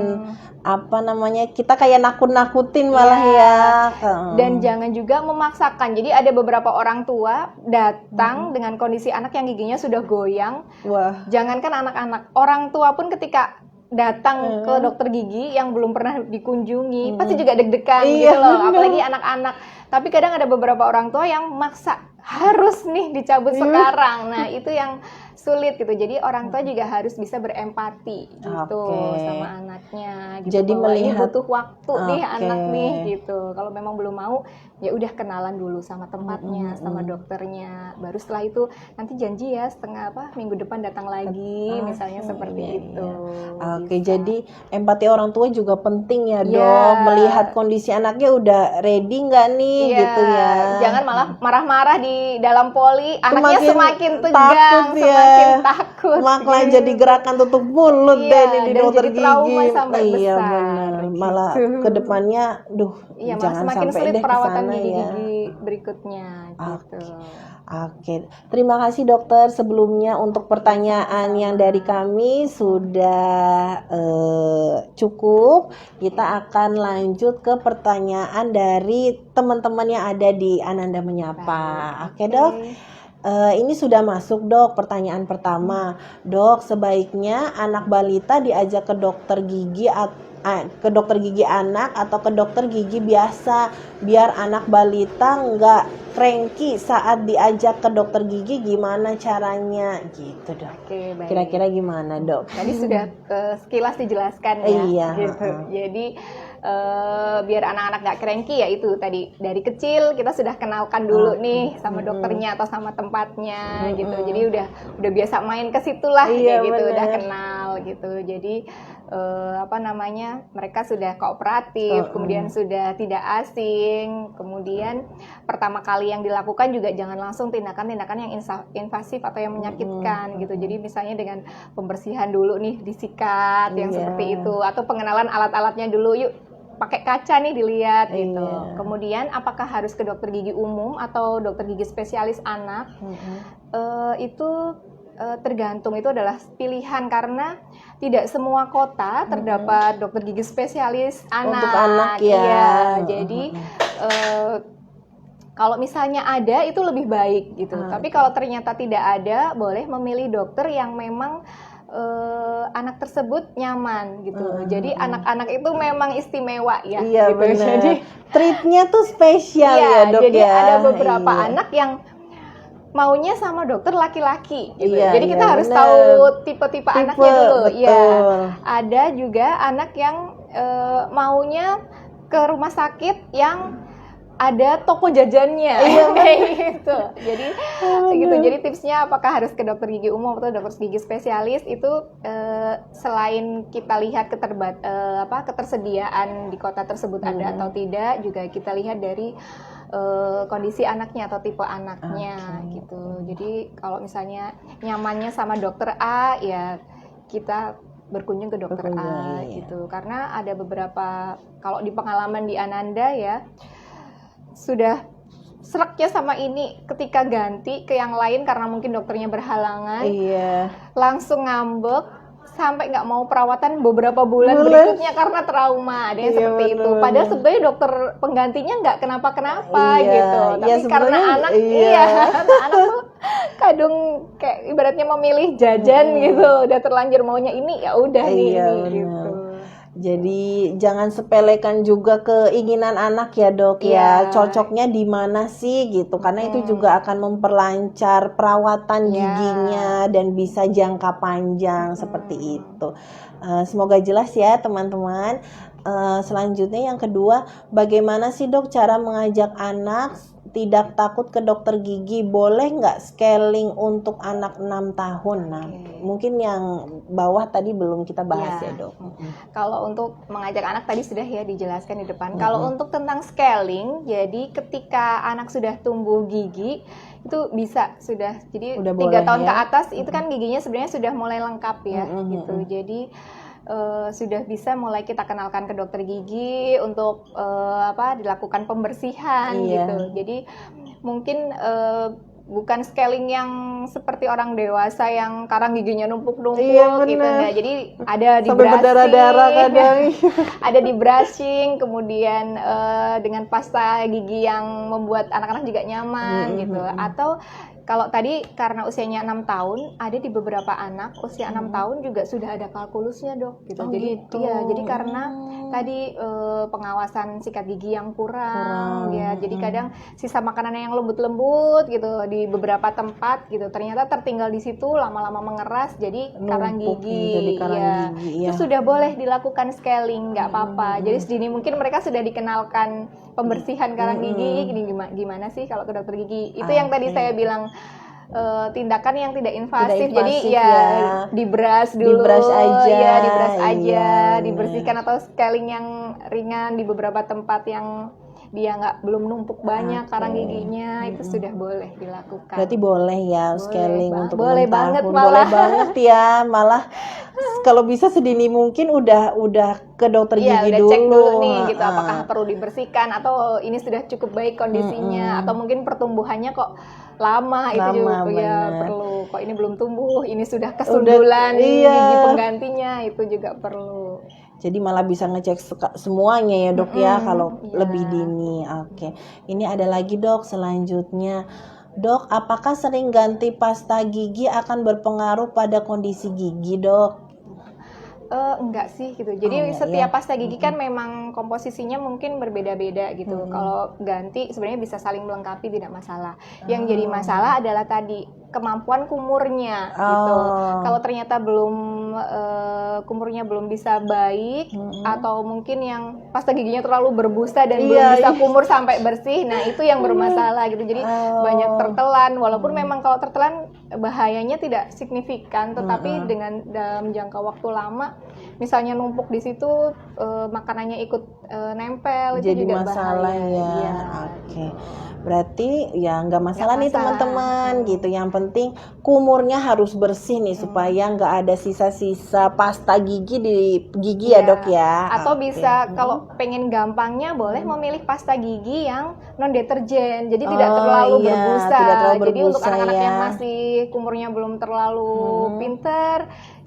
apa namanya, kita kayak nakut-nakutin malah Iya. ya. Dan jangan juga memaksakan. Jadi ada beberapa orang tua datang dengan kondisi anak yang giginya sudah goyang. Wah, Jangankan anak-anak, orang tua pun ketika datang ke dokter gigi yang belum pernah dikunjungi pasti juga deg-degan Iya, gitu loh, bener. apalagi anak-anak. Tapi kadang ada beberapa orang tua yang maksa harus nih dicabut sekarang. Nah, itu yang sulit gitu. Jadi orang tua juga harus bisa berempati gitu Oke. sama anaknya gitu. Jadi bahwa ini melihat- butuh waktu nih Oke. anak nih gitu. Kalau memang belum mau, ya udah kenalan dulu sama tempatnya, sama dokternya. Baru setelah itu nanti janji ya minggu depan datang lagi, misalnya seperti iya, itu. Oke, Bisa. jadi empati orang tua juga penting ya, Iya. Dok. Melihat kondisi anaknya udah ready nggak nih Iya, gitu ya. jangan malah marah-marah di dalam poli, anaknya Semakin semakin takut tegang, ya. semakin takut. Malah gitu. jadi gerakan tutup mulut Iya, deh nih di dan dokter jadi trauma gigi. sampai Iya besar, benar. Malah gitu. ke depannya, Iya, malah jangan semakin sampai sulit deh perawatan kesana ya. gigi-gigi berikutnya gitu. Oke, terima kasih dokter sebelumnya untuk pertanyaan yang dari kami sudah cukup. Kita akan lanjut ke pertanyaan dari teman-teman yang ada di Ananda Menyapa. Oke, Dok. Ini sudah masuk, Dok, pertanyaan pertama. Dok, sebaiknya anak balita diajak ke dokter gigi anak atau ke dokter gigi biasa biar anak balita nggak cranky saat diajak ke dokter gigi, gimana caranya gitu, Dok? Oke, baik. Kira-kira gimana, Dok? Tadi sudah sekilas dijelaskan ya. Iya, Gitu. Jadi biar anak-anak nggak cranky ya itu tadi dari kecil kita sudah kenalkan dulu nih sama dokternya atau sama tempatnya gitu. Jadi udah biasa main ke situ lah Iya, kayak gitu, bener. udah kenal gitu. Jadi mereka sudah kooperatif, kemudian sudah tidak asing, kemudian pertama kali yang dilakukan juga jangan langsung tindakan-tindakan yang invasif atau yang menyakitkan gitu. Jadi misalnya dengan pembersihan dulu nih, disikat yang Iya. seperti itu, atau pengenalan alat-alatnya dulu, yuk pakai kaca nih dilihat gitu. Iya. Kemudian apakah harus ke dokter gigi umum atau dokter gigi spesialis anak? Itu tergantung, itu adalah pilihan karena tidak semua kota terdapat dokter gigi spesialis anak. Untuk anak ya. Iya, jadi kalau misalnya ada itu lebih baik gitu. Tapi kalau ternyata tidak ada, boleh memilih dokter yang memang anak tersebut nyaman gitu. Jadi anak-anak itu memang istimewa ya. Iya, gitu. benar. Jadi Treatnya tuh spesial iya, ya, Dok, jadi ya. ada beberapa Iya. anak yang maunya sama dokter laki-laki gitu. Iya, Jadi kita iya, harus bener. tahu tipe-tipe anaknya dulu. Betul. Iya. Ada juga anak yang maunya ke rumah sakit yang ada toko jajannya. Iya, kayak gitu. Jadi gitu. Jadi tipsnya apakah harus ke dokter gigi umum atau dokter gigi spesialis itu selain kita lihat ketersediaan di kota tersebut ada atau tidak, juga kita lihat dari kondisi anaknya atau tipe anaknya gitu. Jadi kalau misalnya nyamannya sama dokter A, ya kita berkunjung ke dokter A iya. gitu. Karena ada beberapa, kalau di pengalaman di Ananda ya, sudah sereknya sama ini, ketika ganti ke yang lain karena mungkin dokternya berhalangan, Iya. langsung ngambek sampai nggak mau perawatan beberapa bulan berikutnya karena trauma. Ada yang Iya, seperti itu. bener. Padahal sebenarnya dokter penggantinya nggak kenapa-kenapa Iya, gitu. iya, Tapi karena sebenarnya anak, iya. anak tuh kadung kayak ibaratnya memilih jajan gitu. Udah terlanjur maunya ini, ya udah nih Iya, ini bener. gitu. Jadi jangan sepelekan juga keinginan anak ya, Dok, ya. Iya. Cocoknya di mana sih gitu. Karena itu juga akan memperlancar perawatan Iya. giginya dan bisa jangka panjang seperti itu. Semoga jelas ya, teman-teman. Selanjutnya yang kedua, bagaimana sih, Dok, cara mengajak anak tidak takut ke dokter gigi? Boleh nggak scaling untuk anak 6 tahun? Nah, mungkin yang bawah tadi belum kita bahas Iya. ya, Dok. Kalau untuk mengajak anak tadi sudah ya dijelaskan di depan. Kalau untuk tentang scaling, jadi ketika anak sudah tumbuh gigi itu bisa sudah, jadi Udah 3 boleh tahun ya. ke atas itu kan giginya sebenarnya sudah mulai lengkap ya gitu. Jadi sudah bisa mulai kita kenalkan ke dokter gigi untuk dilakukan pembersihan Iya. gitu. Jadi mungkin bukan scaling yang seperti orang dewasa yang karang giginya numpuk-numpuk Iya, gitu bener. enggak. Jadi ada di Sampai berdarah-darah kadang. ada di brushing, kemudian dengan pasta gigi yang membuat anak-anak juga nyaman gitu. Atau kalau tadi karena usianya 6 tahun, ada di beberapa anak usia 6 tahun juga sudah ada kalkulusnya, Dok, gitu. Oh, Jadi gitu. iya, jadi karena tadi pengawasan sikat gigi yang kurang ya. Jadi kadang sisa makanan yang lembut-lembut gitu di beberapa tempat gitu. Ternyata tertinggal di situ lama-lama mengeras jadi karang Numpuk, gigi. jadi karang Ya. gigi, Itu ya. sudah boleh dilakukan scaling, nggak apa-apa. Jadi sedini mungkin mereka sudah dikenalkan pembersihan karang gigi. Gini gimana sih kalau ke dokter gigi? Itu yang tadi saya bilang tindakan yang tidak invasif. Jadi invasif, ya ya. di-brush dulu, Di-brush aja. ya di-brush aja, Iya, dibersihkan atau scaling yang ringan di beberapa tempat yang dia belum numpuk banyak karang giginya, itu sudah boleh dilakukan. Berarti boleh ya Boleh, scaling Bang. untuk Boleh 6 banget tahun. malah. Boleh banget ya, malah kalau bisa sedini mungkin udah ke dokter Iya, gigi udah dulu. cek dulu nih gitu, Heeh. apakah perlu dibersihkan atau ini sudah cukup baik kondisinya, atau mungkin pertumbuhannya kok lama, itu juga Lama, ya bener. perlu. Kok ini belum tumbuh, ini sudah kesundulan iya. gigi penggantinya, itu juga perlu. Jadi malah bisa ngecek semuanya ya, Dok, ya kalau iya. lebih dini. Oke. Ini ada lagi, Dok, selanjutnya. Dok, apakah sering ganti pasta gigi akan berpengaruh pada kondisi gigi, Dok? Enggak sih gitu. Jadi enggak, setiap ya. pasta gigi kan memang komposisinya mungkin berbeda-beda gitu. Kalau ganti sebenarnya bisa saling melengkapi, tidak masalah. Yang jadi masalah adalah tadi kemampuan kumurnya gitu. Kalau ternyata kumurnya belum bisa baik, atau mungkin yang pasta giginya terlalu berbusa dan belum bisa kumur sampai bersih, nah itu yang bermasalah gitu. Jadi banyak tertelan, walaupun memang kalau tertelan bahayanya tidak signifikan, tetapi dengan dalam jangka waktu lama misalnya numpuk di situ, makanannya ikut nempel, Jadi itu juga masalah bahaya. ya. Iya. Oke. Berarti ya nggak masalah nih masalah. teman-teman gitu. Yang penting kumurnya harus bersih nih supaya nggak ada sisa-sisa pasta gigi di gigi ya, Iya. Dok ya. Atau Oke. bisa kalau pengen gampangnya boleh memilih pasta gigi yang non deterjen. Jadi tidak terlalu iya, berbusa. tidak terlalu Jadi untuk berbusa, anak-anak ya. yang masih kumurnya belum terlalu pinter,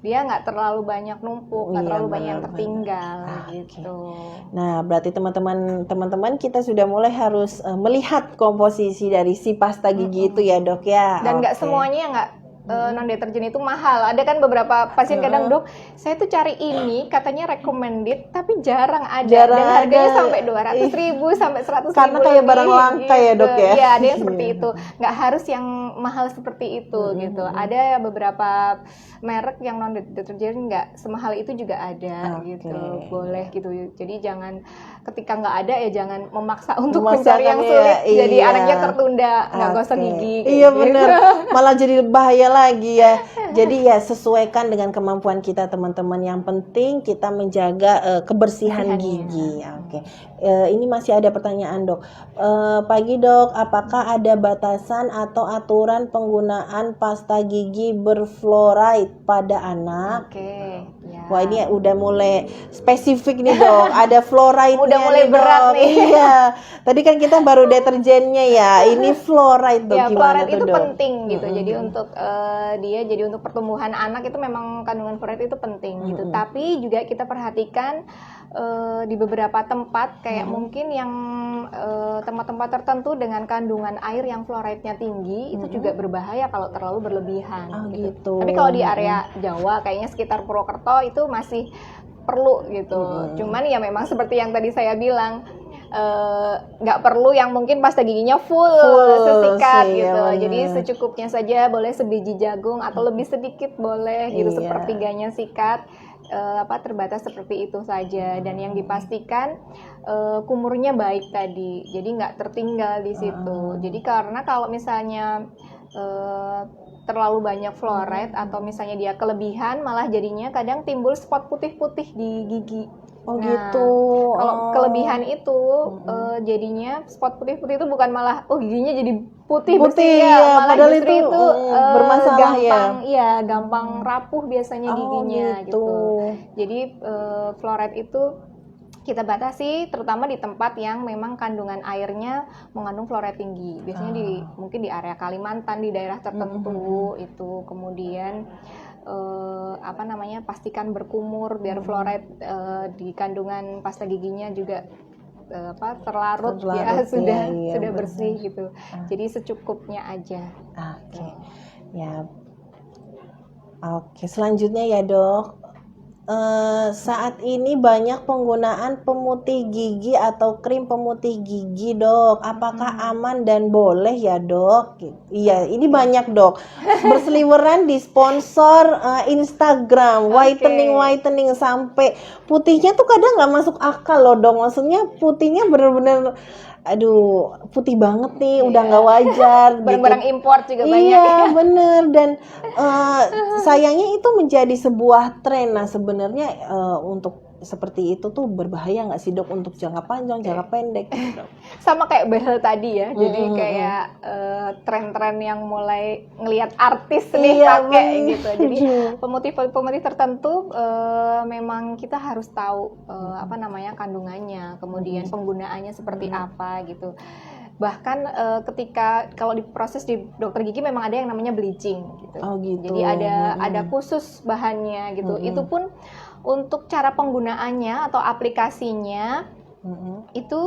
dia nggak terlalu banyak numpuk, nggak Iya, terlalu banyak yang benar, tertinggal Oke. gitu. Nah, berarti teman-teman kita sudah mulai harus melihat komposisi dari si pasta gigi itu ya, Dok ya. Dan nggak Oke. semuanya yang nggak non deterjen itu mahal. Ada kan beberapa pasien kadang, Dok, saya tuh cari ini katanya recommended tapi jarang ada, Jarang dan harganya ada. sampai 200.000 sampai 100.000 Karena kayak barang lebih, langka ya, Dok ya. Iya, ada yang seperti itu. Nggak harus yang mahal seperti itu gitu. Ada beberapa merek yang non deterjen nggak semahal itu juga ada Oke. gitu. Boleh gitu. Jadi jangan ketika nggak ada ya jangan memaksa untuk Memaksakan mencari yang ya, sulit. Jadi iya. anaknya tertunda, nggak gosok Oke. gigi. Iya gitu. benar, malah jadi bahaya lagi ya. Jadi ya sesuaikan dengan kemampuan kita teman-teman. Yang penting kita menjaga kebersihan gigi. Oke. Ini masih ada pertanyaan, Dok. Pagi, Dok, apakah ada batasan atau aturan penggunaan pasta gigi berfluoride pada anak? Oke, ya. Wah, ini udah mulai spesifik nih, Dok. Ada fluoride-nya Udah mulai nih, berat Dok. nih. Iya. Tadi kan kita baru deterjennya ya. Ini fluoride, Dok. Ya, Gimana fluoride tuh, itu Dok? penting gitu. Jadi untuk jadi untuk pertumbuhan anak itu memang kandungan fluoride itu penting gitu. Tapi juga kita perhatikan di beberapa tempat kayak mungkin yang tempat-tempat tertentu dengan kandungan air yang fluoride-nya tinggi itu juga berbahaya kalau terlalu berlebihan Oh, gitu. Tapi kalau di area Jawa kayaknya sekitar Purwokerto itu masih perlu gitu. Cuman ya memang seperti yang tadi saya bilang, nggak perlu yang mungkin pasta giginya full sesikat sih, gitu. ya Jadi benar. secukupnya saja, boleh sebiji jagung atau lebih sedikit boleh gitu, Iya. sepertiganya sikat. Terbatas seperti itu saja, dan yang dipastikan kumurnya baik tadi, jadi nggak tertinggal di situ. Jadi karena kalau misalnya terlalu banyak fluoride atau misalnya dia kelebihan, malah jadinya kadang timbul spot putih-putih di gigi. Oh Nah, gitu. kalau Oh. kelebihan itu jadinya spot putih-putih itu bukan malah giginya jadi putih Putih, bersih ya, malah padahal justru itu, itu bermasalah ya? gampang gampang rapuh biasanya Oh, giginya gitu. gitu. Jadi fluoride itu kita batasi terutama di tempat yang memang kandungan airnya mengandung fluoride tinggi. Biasanya mungkin di area Kalimantan, di daerah tertentu itu. Kemudian pastikan berkumur biar fluoride di kandungan pasta giginya juga terlarut ya, sudah benar. bersih gitu. Jadi secukupnya aja. Oke. Ya. Oke, selanjutnya ya, Dok. Saat ini banyak penggunaan pemutih gigi atau krim pemutih gigi, Dok. Apakah aman dan boleh ya, Dok? Iya, ini banyak, Dok. Berseliweran di sponsor Instagram, whitening sampai putihnya tuh kadang nggak masuk akal loh, Dok. Maksudnya putihnya bener-bener aduh putih banget nih, udah nggak wajar. Barang-barang impor juga banyak. Iya, bener. Dan sayangnya itu menjadi sebuah tren. Nah, sebenarnya untuk seperti itu tuh berbahaya nggak sih, Dok, untuk jangka panjang, jangka pendek? Dok? Sama kayak behel tadi ya. Jadi kayak tren-tren yang mulai ngelihat artis nih pakai gitu. Jadi pemutih tertentu memang kita harus tahu kandungannya, kemudian penggunaannya seperti apa gitu. Bahkan ketika kalau diproses di dokter gigi memang ada yang namanya bleaching gitu. Oh, gitu. Jadi ada khusus bahannya gitu. Itu pun untuk cara penggunaannya atau aplikasinya itu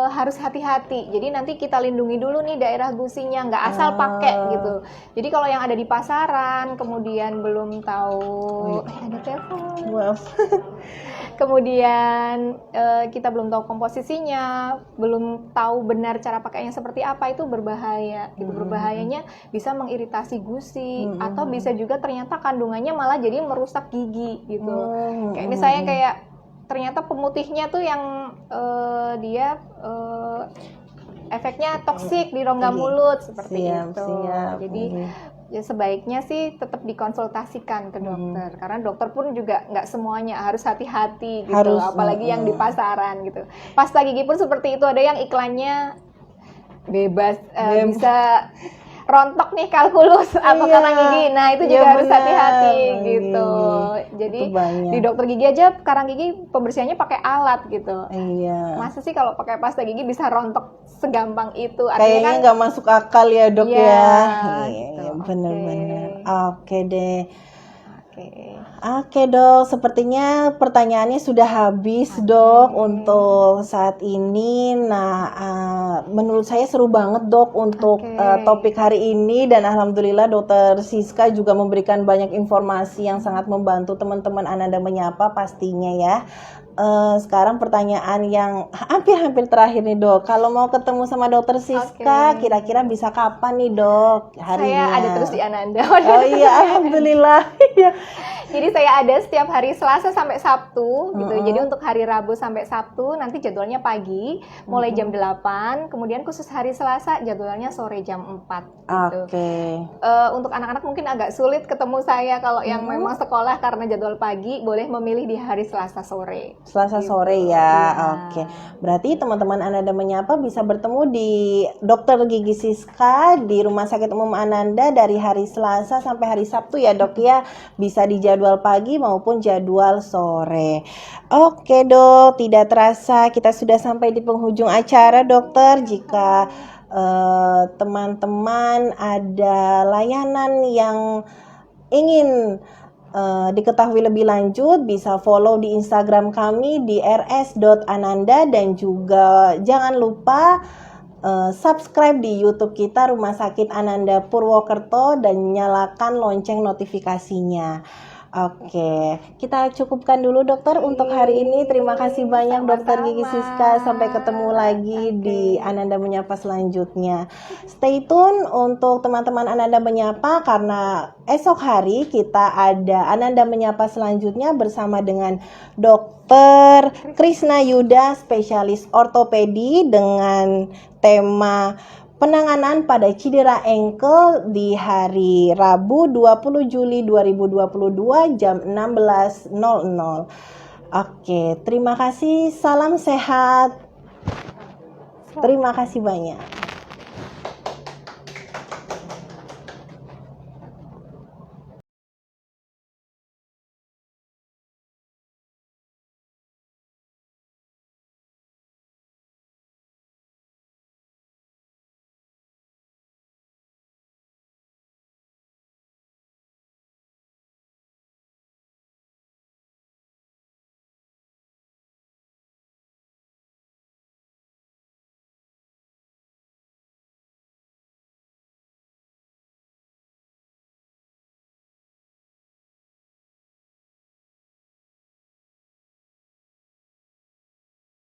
harus hati-hati. Jadi nanti kita lindungi dulu nih daerah gusinya, nggak asal pakai gitu. Jadi kalau yang ada di pasaran kemudian belum tahu ada telepon. Wow. Kemudian kita belum tahu komposisinya, belum tahu benar cara pakainya seperti apa, itu berbahaya. Gitu. Berbahayanya bisa mengiritasi gusi atau bisa juga ternyata kandungannya malah jadi merusak gigi gitu. Kayak misalnya kayak ternyata pemutihnya tuh yang dia efeknya toksik di rongga mulut seperti itu. Jadi ya sebaiknya sih tetap dikonsultasikan ke dokter, karena dokter pun juga nggak semuanya harus hati-hati gitu, apalagi yang di pasaran gitu. Pasta gigi pun seperti itu, ada yang iklannya bebas bisa rontok nih kalkulus atau karang gigi. Nah, itu juga harus hati-hati gitu. Jadi di dokter gigi aja karang gigi pembersihannya pakai alat gitu. Iya. Masa sih kalau pakai pasta gigi bisa rontok segampang itu? Kayaknya nggak masuk akal ya, Dok ya. Gitu. Iya, benar-benar. Oke deh. Oke, Dok, sepertinya pertanyaannya sudah habis, Dok, untuk saat ini. Nah, menurut saya seru banget, Dok, untuk topik hari ini, dan alhamdulillah Dokter Siska juga memberikan banyak informasi yang sangat membantu teman-teman Ananda Menyapa pastinya ya. Sekarang pertanyaan yang hampir-hampir terakhir nih, Dok. Kalau mau ketemu sama Dokter Siska, kira-kira bisa kapan nih, Dok? Harinya? Saya ada terus di Ananda. Oh iya, alhamdulillah. Jadi saya ada setiap hari Selasa sampai Sabtu gitu. Jadi untuk hari Rabu sampai Sabtu nanti jadwalnya pagi mulai jam 8, kemudian khusus hari Selasa jadwalnya sore jam 4 gitu. Untuk anak-anak mungkin agak sulit ketemu saya kalau yang memang sekolah karena jadwal pagi, boleh memilih di hari Selasa sore. Selasa sore ya. Oke. Berarti teman-teman Ananda Menyapa bisa bertemu di Dokter Gigi Siska di Rumah Sakit Umum Ananda dari hari Selasa sampai hari Sabtu ya, Dok ya. Bisa di jadwal pagi maupun jadwal sore. Oke, Dok, tidak terasa kita sudah sampai di penghujung acara, Dokter. Jika teman-teman ada layanan yang ingin diketahui lebih lanjut, bisa follow di Instagram kami di rs.ananda, dan juga jangan lupa subscribe di YouTube kita Rumah Sakit Ananda Purwokerto dan nyalakan lonceng notifikasinya. Oke, kita cukupkan dulu, Dokter, untuk hari ini. Terima kasih banyak, Dokter Gigi Siska. Sampai ketemu lagi di Ananda Menyapa selanjutnya. Stay tune untuk teman-teman Ananda Menyapa, karena esok hari kita ada Ananda Menyapa selanjutnya bersama dengan Dokter Krisna Yuda, spesialis ortopedi, dengan tema penanganan pada cedera ankle di hari Rabu 20 Juli 2022 jam 16.00. Oke, terima kasih. Salam sehat. Terima kasih banyak.